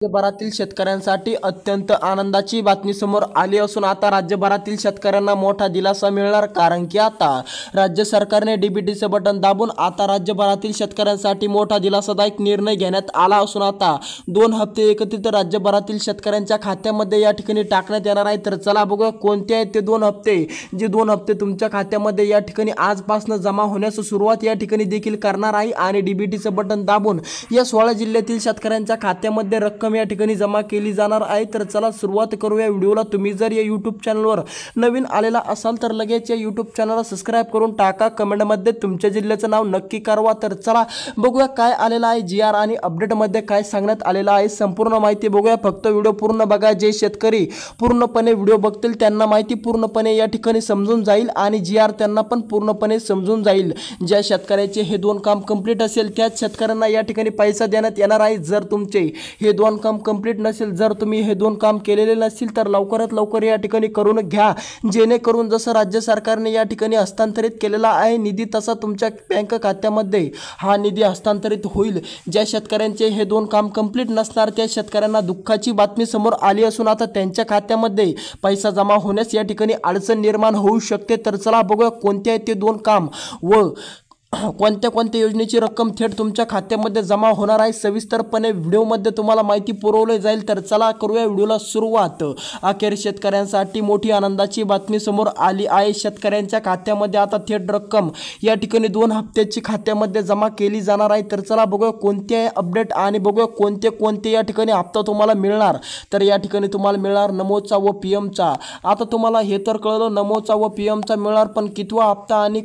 राज्यभरातील शेतकऱ्यांसाठी अत्यंत आनंदाची बातमी समोर आली असून आता राज्यभरातील शेतकऱ्यांना मोठा दिलासा मिळणार, कारण की आता राज्य सरकारने डीबीटीचे बटन दाबून आता राज्यभरातील शेतकऱ्यांसाठी मोठा दिलासादायक निर्णय घेण्यात आला असून आता 2 हप्ते एकत्रित राज्यभरातील शेतकऱ्यांच्या खात्यामध्ये या ठिकाणी टाकण्यात येणार आहे। तर चला बघूया कोणते आहेत ते 2 हप्ते, जे 2 हप्ते तुमच्या खात्यामध्ये या ठिकाणी आजपासून जमा होण्यास सुरुवात या ठिकाणी देखील करणार आहे आणि डीबीटीचे बटन दाबून या 16 जिल्ह्यातील शेतकऱ्यांच्या खात्यामध्ये रक्कम या ठिकाणी जमा केली जाणार आहे। तर चला सुरुवात करूया व्हिडिओला। तुम्ही जर या YouTube चॅनलवर नवीन आलेला असाल तर लगेच या YouTube चॅनलला सबस्क्राइब करून टाका, कमेंटमध्ये तुमच्या जिल्ह्याचं नाव नक्की कळवा। तर चला बघूया काय आलेलं आहे GR आणि अपडेटमध्ये काय सांगण्यात आलेलं आहे, संपूर्ण माहिती बघूया। फक्त व्हिडिओ पूर्ण बघा, जे शेतकरी पूर्णपणे व्हिडिओ बघतील त्यांना माहिती पूर्णपणे या ठिकाणी समजून जाईल आणि GR त्यांना पण पूर्णपणे समजून जाईल। ज्या शेतकऱ्याचे हे 2 काम कंप्लीट असेल त्याच शेतकऱ्यांना या ठिकाणी पैसा देण्यात येणार आहे। जर तुमचे हे 2 काम कंप्लीट नसेल, जर तुम्ही हे 2 काम केलेले नसेल तर लवकरात लवकर या ठिकाणी करून घ्या, जेणेकरून जसं राज्य सरकारने या ठिकाणी हस्तांतरित केलेला आहे निधी तसा तुमच्या बँक खात्यामध्ये हा निधी हस्तांतरित होईल। ज्या शेतकऱ्यांचे हे 2 काम कंप्लीट नसणार त्या शेतकऱ्यांना दुःखाची बातमी समोर आली असून आता त्यांच्या खात्यामध्ये पैसा जमा होण्यास या ठिकाणी अडचण निर्माण होऊ शकते। तर चला बघूया कोणते आहेत ते 2 काम व कोणत्या योजनेची रक्कम थेट तुमच्या खात्यामध्ये जमा होणार आहे, सविस्तरपणे व्हिडिओमध्ये तुम्हाला माहिती पुरवली जाईल। तर चला करूया व्हिडिओला सुरुवात। अखेर शेतकऱ्यांसाठी मोठी आनंदाची बातमी समोर आली आहे। शेतकऱ्यांच्या खात्यामध्ये आता थेट रक्कम या ठिकाणी 2 हप्त्याची खात्यामध्ये जमा केली जाणार आहे। तर चला बघूया कोणते आहे अपडेट आणि बघूया कोणते या ठिकाणी हप्ता तुम्हाला मिळणार। तर या ठिकाणी तुम्हाला मिळणार नमोचा व पीएमचा। आता तुम्हाला हे तर कळलं नमोचा व पीएमचा मिळणार, पण कितवा हप्ता आणि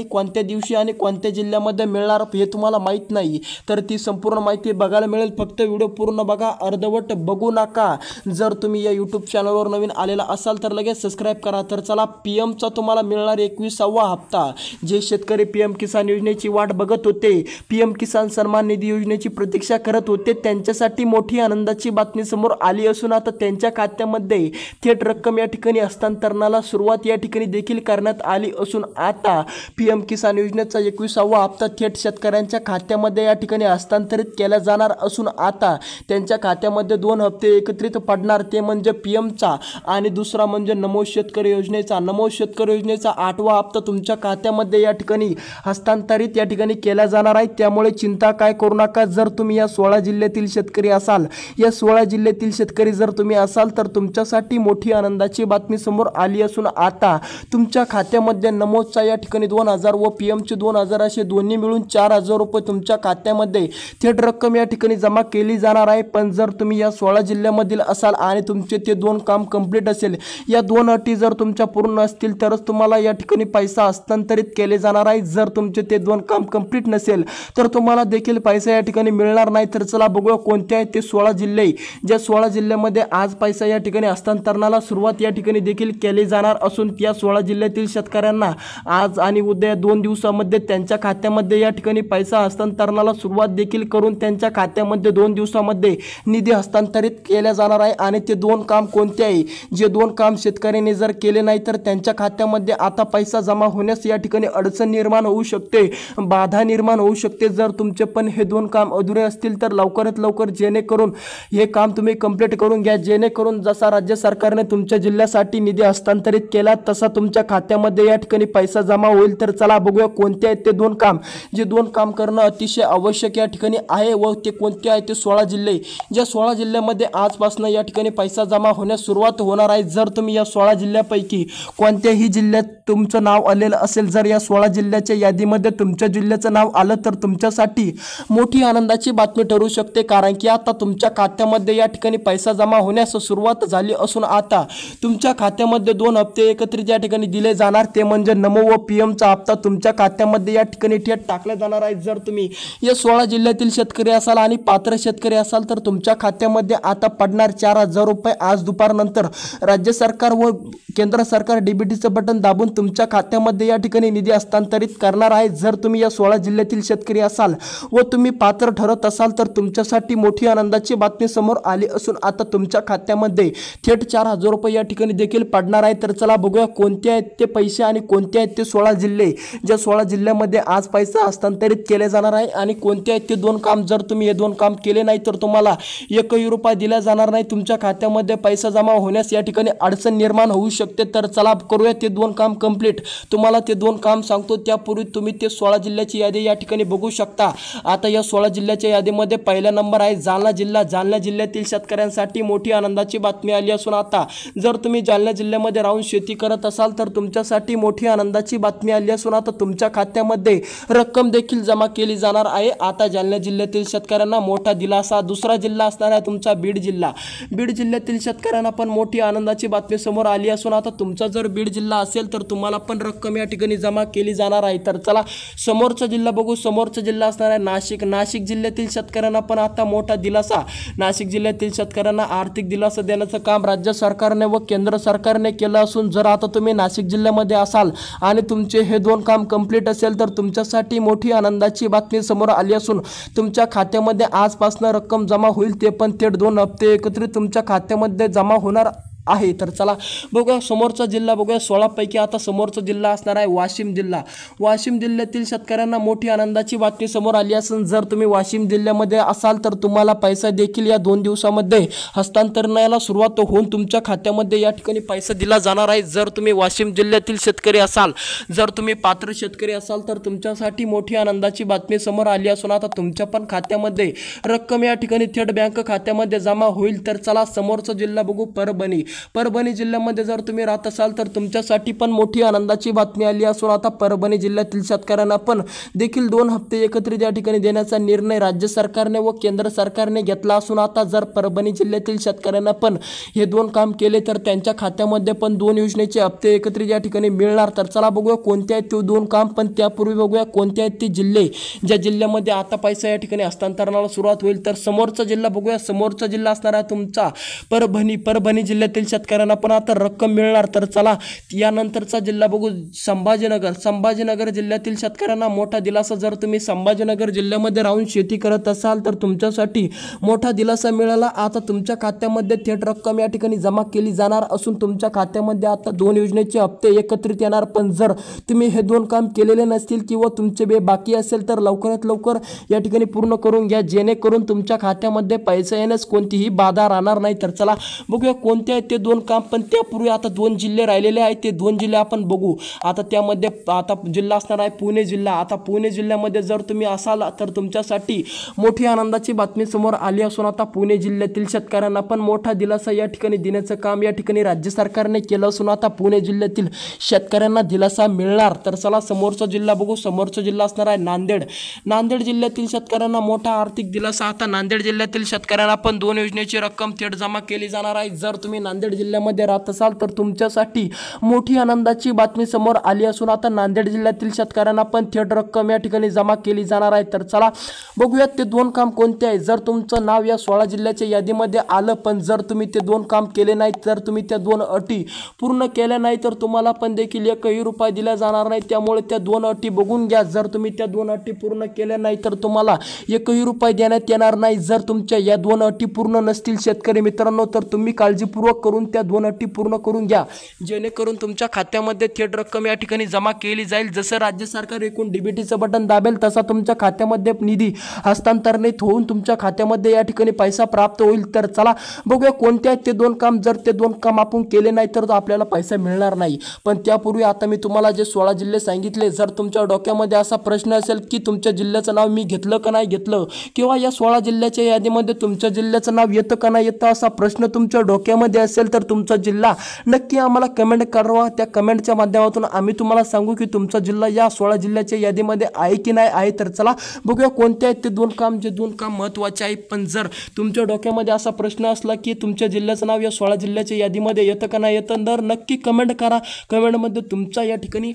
कोणत्या दिवशी आणि कोणत्या जिल्ह्यामध्ये मिळणार हे तुम्हाला माहित नाही। तर ती संपूर्ण माहिती बघायला मिळेल, फक्त व्हिडिओ पूर्ण बघा, अर्धवट बघू नका। जर तुम्ही या YouTube चॅनलवर नवीन आलेला असाल तर लगेच सबस्क्राइब करा। तर चला पीएमचा तुम्हाला मिळणार 21वा हप्ता। जे शेतकरी पीएम किसान योजनेची वाट बघत होते, पीएम किसान सन्मान निधी योजनेची प्रतीक्षा करत होते, त्यांच्यासाठी मोठी आनंदाची बातमी समोर आली असून आता त्यांच्या खात्यामध्ये थेट रक्कम या ठिकाणी हस्तांतरणाला सुरुवात या ठिकाणी देखील करण्यात आली असून आता पीएम किसान योजनेचा 21वा हप्ता थेट शेतकऱ्यांच्या खात्यामध्ये या ठिकाणी हस्तांतरित केला जाणार असून आता त्यांच्या खात्यामध्ये 2 हप्ते एकत्रित पडणार, ते म्हणजे पीएमचा आणि दुसरा म्हणजे नमो शेतकरी योजनेचा। नमो शेतकरी योजनेचा 8वा हप्ता तुमच्या खात्यामध्ये या ठिकाणी हस्तांतरित या ठिकाणी केला जाणार आहे। त्यामुळे चिंता काय करू नका। जर तुम्ही या 16 जिल्ह्यातील शेतकरी असाल, या 16 जिल्ह्यातील शेतकरी जर तुम्ही असाल तर तुमच्यासाठी मोठी आनंदाची बातमी समोर आली असून आता तुमच्या खात्यामध्ये नमोचा या ठिकाणी 2000 व पीएमचे 2000 असे दोन्ही मिळून 4000 रुपये तुमच्या खात्यामध्ये थेट रक्कम या ठिकाणी जमा केली जाणार आहे। पण जर तुम्ही या 16 जिल्ह्यामधील असाल आणि तुमचे ते 2 काम कंप्लीट असेल, या 2 अटी जर तुमच्या पूर्ण असतील तरच तुम्हाला या ठिकाणी पैसा हस्तांतरित केले जाणार आहे। जर तुमचे ते 2 काम कंप्लीट नसेल तर तुम्हाला देखील पैसा या ठिकाणी मिळणार नाही। तर चला बघूया कोणते आहेत ते 16 जिल्हे, ज्या 16 जिल्ह्यामध्ये आज पैसा या ठिकाणी हस्तांतरणाला सुरुवात या ठिकाणी देखील केली जाणार असून त्या 16 जिल्ह्यातील शेतकऱ्यांना आज आणि उद्या 2 दिवसामध्ये त्यांच्या खात्यामध्ये या ठिकाणी पैसा हस्तांतरणाला सुरुवात देखील करून त्यांच्या खात्यामध्ये 2 दिवसामध्ये निधी हस्तांतरित केला जाणार आहे। आणि ते 2 काम कोणते आहे, जे 2 काम शेतकऱ्यांनी जर केले नाही तर त्यांच्या खात्यामध्ये आता पैसा जमा होण्यास या ठिकाणी अडचण निर्माण होऊ शकते, बाधा निर्माण होऊ शकते। जर तुमचे पण हे 2 काम अधुरे असतील तर लवकरात लवकर जेणेकरून हे काम तुम्ही कंप्लीट करून घ्या, जेणेकरून जसा राज्य सरकारने तुमच्या जिल्ह्यासाठी निधी हस्तांतरित केला तसा तुमच्या खात्यामध्ये या ठिकाणी पैसा जमा होईल। तर चला बघूया कोणते आहेत ते 2 काम, जे 2 काम करणं अतिशय आवश्यक या ठिकाणी आहे व ते कोणते आहे ते 16 जिल्हे, ज्या 16 जिल्ह्यामध्ये आजपासून या ठिकाणी पैसा जमा होण्यास सुरुवात होणार आहे। जर तुम्ही या 16 जिल्ह्यापैकी कोणत्याही जिल्ह्यात तुमचं नाव आलेलं असेल, जर या 16 जिल्ह्याच्या यादीमध्ये तुमच्या जिल्ह्याचं नाव आलं तर तुमच्यासाठी मोठी आनंदाची बातमी ठरू शकते, कारण की आता तुमच्या खात्यामध्ये या ठिकाणी पैसा जमा होण्यास सुरुवात झाली असून आता तुमच्या खात्यामध्ये 2 हप्ते एकत्रित या ठिकाणी दिले जाणार, ते म्हणजे नमो व पीएमचा हप्ता तुमच्या खात्यामध्ये या ठिकाणी थेट टाकल्या जाणार आहे। जर तुम्ही या 16 जिल्ह्यातील शेतकरी असाल आणि पात्र शेतकरी असाल तर तुमच्या खात्यामध्ये आता पडणार 4000 रुपये। आज दुपारनंतर राज्य सरकार व केंद्र सरकार डीबीटीचं बटन दाबून तुमच्या खात्यामध्ये या ठिकाणी निधी हस्तांतरित करणार आहे। जर तुम्ही या 16 जिल्ह्यातील शेतकरी असाल व तुम्ही पात्र ठरत असाल तर तुमच्यासाठी मोठी आनंदाची बातमी समोर आली असून आता तुमच्या खात्यामध्ये थेट 4000 रुपये या ठिकाणी देखील पडणार आहे। तर चला बघूया कोणते आहेत ते पैसे आणि कोणते आहेत ते 16 जिल्हे, ज्या 16 जिल्ह्यामध्ये जिल्ह्यामध्ये आज पैसा हस्तांतरित केले जाणार आहे आणि कोणते आहेत ते दोन काम. जर तुम्ही हे दोन काम केले नाही तर तुम्हाला एकही रुपया दिला जाणार नाही. तुमच्या खात्यामध्ये पैसा जमा होण्यास या ठिकाणी अडचण निर्माण होऊ शकते. तर चला करूया ते दोन काम कंप्लीट. तुम्हाला ते दोन काम सांगतो त्यापूर्वी तुम्ही ते 16 जिल्ह्याची यादी या ठिकाणी बघू शकता. आता या 16 जिल्ह्याच्या यादीमध्ये पहिला नंबर आहे जालना जिल्हा. जालना जिल्ह्यातील शेतकऱ्यांसाठी मोठी आनंदाची बातमी आली असून आता जर तुम्ही जालना जिल्ह्यामध्ये राहून शेती करत असाल तर तुमच्यासाठी मोठी आनंदाची बातमी आली असून आता तुमच्या खात्यामध्ये रक्कम देखील जमा केली जाणार आहे. आता जालना जिल्ह्यातील शेतकऱ्यांना मोठा दिलासा. दुसरा जिल्हा असणार आहे तुमचा बीड जिल्हा. बीड जिल्ह्यातील शेतकऱ्यांना पण मोठी आनंदाची बातमी समोर आली असून आता तुमचा जर बीड जिल्हा असेल तर तुम्हाला पण रक्कम या ठिकाणी जमा केली जाणार आहे. तर चला समोरचा जिल्हा बघू. समोरचा जिल्हा असणार आहे नाशिक. नाशिक जिल्ह्यातील शेतकऱ्यांना पण आता मोठा दिलासा. नाशिक जिल्ह्यातील शेतकऱ्यांना आर्थिक दिलासा देण्याचं काम राज्य सरकारने व केंद्र सरकारने केलं असून जर आता तुम्ही नाशिक जिल्ह्यामध्ये असाल आणि तुमचे हे दोन काम कंप्लीट असेल तर तुमच्यासाठी मोठी आनंदाची बातमी समोर आली असून तुमच्या खात्यामध्ये आजपासून रक्कम जमा होईल. ते पण थेट 2 हप्ते एकत्रित तुमच्या खात्यामध्ये जमा होणार आहे. तर चला बघूया समोरचा जिल्हा बघूया. 16 पैकी आता समोरचा जिल्हा असणार आहे वाशिम जिल्हा. वाशिम जिल्ह्यातील शेतकऱ्यांना मोठी आनंदाची बातमी समोर आली असून जर तुम्ही वाशिम जिल्ह्यामध्ये असाल तर तुम्हाला पैसा देखील या 2 दिवसामध्ये हस्तांतरणाला सुरुवात होऊन तुमच्या खात्यामध्ये या ठिकाणी पैसा दिला जाणार आहे. जर तुम्ही वाशिम जिल्ह्यातील शेतकरी असाल, जर तुम्ही पात्र शेतकरी असाल तर तुमच्यासाठी मोठी आनंदाची बातमी समोर आली असून आता तुमच्या पण खात्यामध्ये रक्कम या ठिकाणी थेट बँक खात्यामध्ये जमा होईल. तर चला समोरचा जिल्हा बघू परभणी. परभणी जिल्ह्यामध्ये जर तुम्ही राहत असाल तर तुमच्यासाठी पण मोठी आनंदाची बातमी आली असून आता परभणी जिल्ह्यातील शेतकऱ्यांना पण देखील 2 हप्ते एकत्रित या ठिकाणी देण्याचा निर्णय राज्य सरकारने व केंद्र सरकारने घेतला असून आता जर परभणी जिल्ह्यातील शेतकऱ्यांना पण हे 2 काम केले तर त्यांच्या खात्यामध्ये पण 2 योजनेचे हप्ते एकत्रित या ठिकाणी मिळणार. तर चला बघूया कोणते आहेत ते 2 काम. पण त्यापूर्वी बघूया कोणते आहेत ते जिल्हे ज्या जिल्ह्यामध्ये आता पैसा या ठिकाणी हस्तांतरणाला सुरुवात होईल. तर समोरचा जिल्हा बघूया. समोरचा जिल्हा असणार आहे तुमचा परभणी. परभणी जिल्ह्यातील शेतकऱ्यांना पण आता रक्कम मिळणार. तर चला यानंतरचा जिल्हा बघू संभाजीनगर. संभाजीनगर जिल्ह्यातील शेतकऱ्यांना मोठा दिलासा. जर तुम्ही संभाजीनगर जिल्ह्यामध्ये राहून शेती करत असाल तर तुमच्यासाठी मोठा दिलासा मिळाला. आता तुमच्या खात्यामध्ये थेट रक्कम या ठिकाणी जमा केली जाणार असून तुमच्या खात्यामध्ये आता 2 योजनेचे हप्ते एकत्रित येणार. पण जर तुम्ही हे 2 काम केलेले नसतील किंवा तुमचे बाकी असेल तर लवकरात लवकर या ठिकाणी पूर्ण करून घ्या जेणेकरून तुमच्या खात्यामध्ये पैसा येण्यास कोणतीही बाधा राहणार नाही. तर चला बघूया कोणते आहेत ते 2 काम. पण त्यापूर्वी आता 2 जिल्हे राहिलेले आहेत ते 2 जिल्हे आपण बघू. आता त्यामध्ये आता जिल्हा असणार आहे पुणे जिल्हा. आता पुणे जिल्ह्यामध्ये जर तुम्ही असाल तर तुमच्यासाठी मोठी आनंदाची बातमी समोर आली असून आता पुणे जिल्ह्यातील शेतकऱ्यांना पण मोठा दिलासा या ठिकाणी देण्याचं काम या ठिकाणी राज्य सरकारने केलं असून आता पुणे जिल्ह्यातील शेतकऱ्यांना दिलासा मिळणार. तर चला समोरचा जिल्हा बघू. समोरचा जिल्हा असणार आहे नांदेड. नांदेड जिल्ह्यातील शेतकऱ्यांना मोठा आर्थिक दिलासा. आता नांदेड जिल्ह्यातील शेतकऱ्यांना पण 2 योजनेची रक्कम थेट जमा केली जाणार आहे. जर तुम्ही नांदेड जिल्ह्यामध्ये राहत असाल तर तुमच्यासाठी मोठी आनंदाची बातमी समोर आली असून आता नांदेड जिल्ह्यातील शेतकऱ्यांना पण थेट रक्कम या ठिकाणी जमा केली जाणार आहे. तर चला बघूयात ते 2 काम कोणते आहे. जर तुमचं नाव या 16 जिल्ह्याच्या यादीमध्ये आलं पण जर तुम्ही ते 2 काम केले नाही तर तुम्ही त्या 2 अटी पूर्ण केल्या नाही तर तुम्हाला पण देखील एकही रुपया दिला जाणार नाही. त्यामुळे त्या 2 अटी बघून घ्या. जर तुम्ही त्या 2 अटी पूर्ण केल्या नाही तर तुम्हाला एकही रुपया देण्यात येणार नाही. जर तुमच्या या 2 अटी पूर्ण नसतील शेतकरी मित्रांनो तर तुम्ही काळजीपूर्वक करून त्या 2 अटी पूर्ण करून घ्या जेणेकरून तुमच्या खात्यामध्ये थेट रक्कम या ठिकाणी जमा केली जाईल. जसं राज्य सरकार एकूण डीबीटीचं बटन दाबेल तसा तुमच्या खात्यामध्ये निधी हस्तांतरित होऊन तुमच्या खात्यामध्ये या ठिकाणी पैसा प्राप्त होईल. तर चला बघूया कोणते आहेत ते 2 काम. जर ते 2 काम आपण केले नाही तर आपल्याला पैसा मिळणार नाही. पण त्यापूर्वी आता मी तुम्हाला जे 16 जिल्हे सांगितले जर तुमच्या डोक्यामध्ये असा प्रश्न असेल की तुमच्या जिल्ह्याचं नाव मी घेतलं का नाही घेतलं किंवा या 16 जिल्ह्याच्या यादीमध्ये तुमच्या जिल्ह्याचं नाव येतं का नाही येतं असा प्रश्न तुमच्या डोक्यामध्ये असेल तर तुमचा जिल्हा नक्की आम्हाला कमेंट करा. त्या कमेंटच्या माध्यमातून आम्ही तुम्हाला सांगू की तुमचा जिल्हा या 16 जिल्ह्याच्या यादीमध्ये आहे की नाही आहे. तर चला बघूया कोणते आहेत ते 2 काम. जे 2 काम महत्त्वाचे आहे. पण जर तुमच्या डोक्यामध्ये असा प्रश्न असला की तुमच्या जिल्ह्याचं नाव या 16 जिल्ह्याच्या यादीमध्ये येतं का नाही येतं तर नक्की कमेंट करा. कमेंटमध्ये तुमचा या ठिकाणी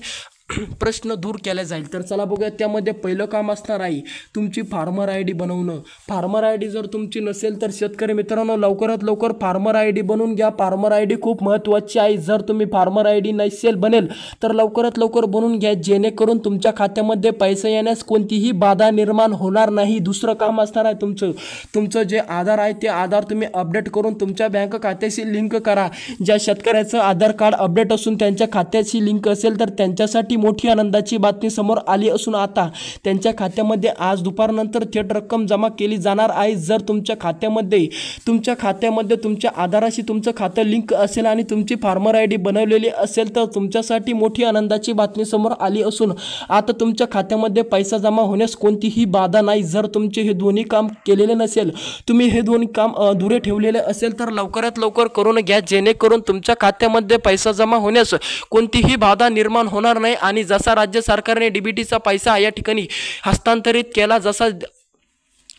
प्रश्न दूर केला जाईल. तर चला बघूया त्यामध्ये पहिलं काम असणार आहे तुमची फार्मर आय डी बनवणं. फार्मर आय डी जर तुमची नसेल तर शेतकरी मित्रांनो लवकरात लवकर फार्मर आय डी बनवून घ्या. फार्मर आय डी खूप महत्त्वाची आहे. जर तुम्ही फार्मर आय डी नसेल बनेल तर लवकरात लवकर बनवून घ्या जेणेकरून तुमच्या खात्यामध्ये पैसे येण्यास कोणतीही बाधा निर्माण होणार नाही. दुसरं काम असणार आहे तुमचं जे आधार आहे ते आधार तुम्ही अपडेट करून तुमच्या बँक खात्याशी लिंक करा. ज्या शेतकऱ्याचं आधार कार्ड अपडेट असून त्यांच्या खात्याची लिंक असेल तर त्यांच्यासाठी मोठी आनंदाची बातमी समोर आली असून आता त्यांच्या खात्यामध्ये आज दुपारनंतर थेट रक्कम जमा केली जाणार आहे। जर तुमच्या खात्यामध्ये तुमच्या आधाराशी तुमचं खातं लिंक असेल आणि तुमची फार्मर आय डी बनवलेली असेल तर तुमच्यासाठी मोठी आनंदाची बातमी समोर आली असून आता तुमच्या खात्यामध्ये पैसा जमा होण्यास कोणतीही बाधा नाही। जर तुमचे हे दोन्ही काम केलेले नसेल, तुम्ही हे दोन्ही काम अधुरे ठेवलेले असेल तर लवकरात लवकर करून घ्या, जेणेकरून तुमच्या खात्यामध्ये पैसा जमा होण्यास कोणतीही बाधा निर्माण होणार नाही। आणि जसा राज्य सरकारने डीबीटीचा पैसा या ठिकाणी हस्तांतरित केला, जसा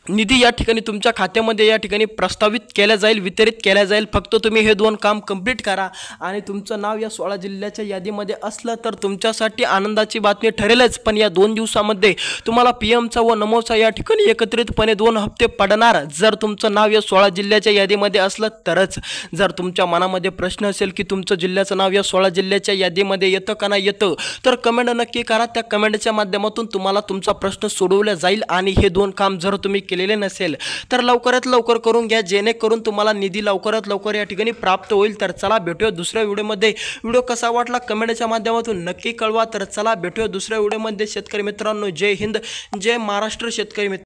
निधी या ठिकाणी तुमच्या खात्यामध्ये या ठिकाणी प्रस्तावित केला जाईल, वितरित केला जाईल। फक्त तुम्ही हे दोन काम कंप्लीट करा आणि तुमचं नाव या 16 जिल्ह्याच्या यादीमध्ये असलं तर तुमच्यासाठी आनंदाची बातमी ठरेलच। पण या 2 दिवसामध्ये तुम्हाला पीएमचा व नमोचा या ठिकाणी एकत्रितपणे 2 हप्ते पडणार, जर तुमचं नाव या 16 जिल्ह्याच्या यादीमध्ये असलं तरच। जर तुमच्या मनामध्ये प्रश्न असेल की तुमचं जिल्ह्याचं नाव या 16 जिल्ह्याच्या यादीमध्ये येतं का नाही येतं, तर कमेंट नक्की करा। त्या कमेंटच्या माध्यमातून तुम्हाला तुमचा प्रश्न सोडवला जाईल। आणि हे 2 काम जर तुम्ही केलेले नसेल तर लवकरात लवकर करून घ्या, जेणेकरून तुम्हाला निधी लवकरात लवकर या ठिकाणी प्राप्त होईल। तर चला भेटूया दुसऱ्या व्हिडिओमध्ये। व्हिडिओ कसा वाटला कमेंटच्या माध्यमातून नक्की कळवा। तर चला भेटूया दुसऱ्या व्हिडिओमध्ये। शेतकरी मित्रांनो, जय हिंद, जय महाराष्ट्र शेतकरी मित्र।